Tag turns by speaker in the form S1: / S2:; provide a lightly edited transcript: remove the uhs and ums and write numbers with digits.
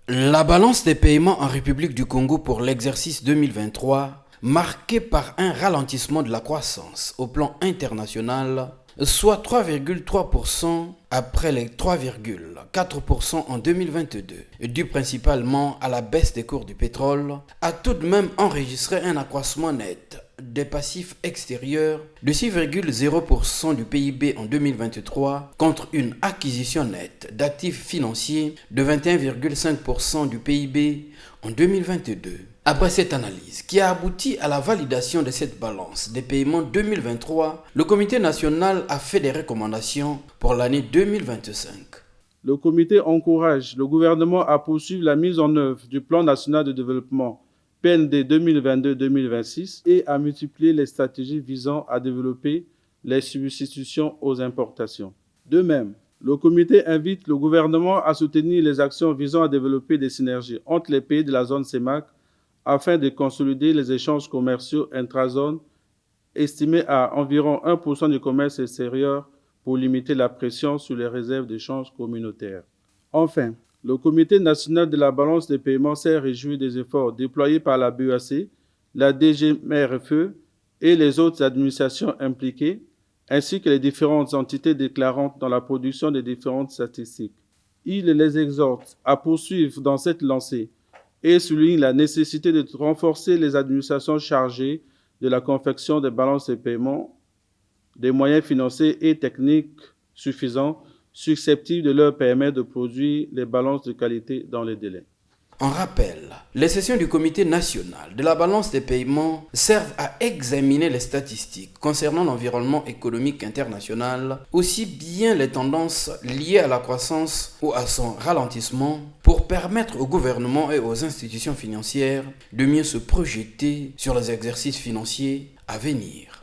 S1: La balance des paiements en République du Congo pour l'exercice 2023, marquée par un ralentissement de la croissance au plan international, soit 3,3% après les 3,4% en 2022, dû principalement à la baisse des cours du pétrole, a tout de même enregistré un accroissement net des passifs extérieurs de 6,0% du PIB en 2023 contre une acquisition nette d'actifs financiers de 21,5% du PIB en 2022. Après cette analyse qui a abouti à la validation de cette balance des paiements 2023, le Comité national a fait des recommandations pour l'année 2025.
S2: Le comité encourage le gouvernement à poursuivre la mise en œuvre du plan national de développement PND 2022-2026 et à multiplier les stratégies visant à développer les substitutions aux importations. De même, le comité invite le gouvernement à soutenir les actions visant à développer des synergies entre les pays de la zone CEMAC afin de consolider les échanges commerciaux intra-zones estimés à environ 1% du commerce extérieur pour limiter la pression sur les réserves d'échange communautaires. Enfin, le Comité national de la balance des paiements s'est réjoui des efforts déployés par la BEAC, la DGMRFE et les autres administrations impliquées, ainsi que les différentes entités déclarantes dans la production des différentes statistiques. Il les exhorte à poursuivre dans cette lancée et souligne la nécessité de renforcer les administrations chargées de la confection des balances de paiement, des moyens financiers et techniques suffisants, susceptibles de leur permettre de produire les balances de qualité dans les délais.
S1: En rappel, les sessions du Comité national de la balance des paiements servent à examiner les statistiques concernant l'environnement économique international, aussi bien les tendances liées à la croissance ou à son ralentissement, pour permettre au gouvernement et aux institutions financières de mieux se projeter sur les exercices financiers à venir.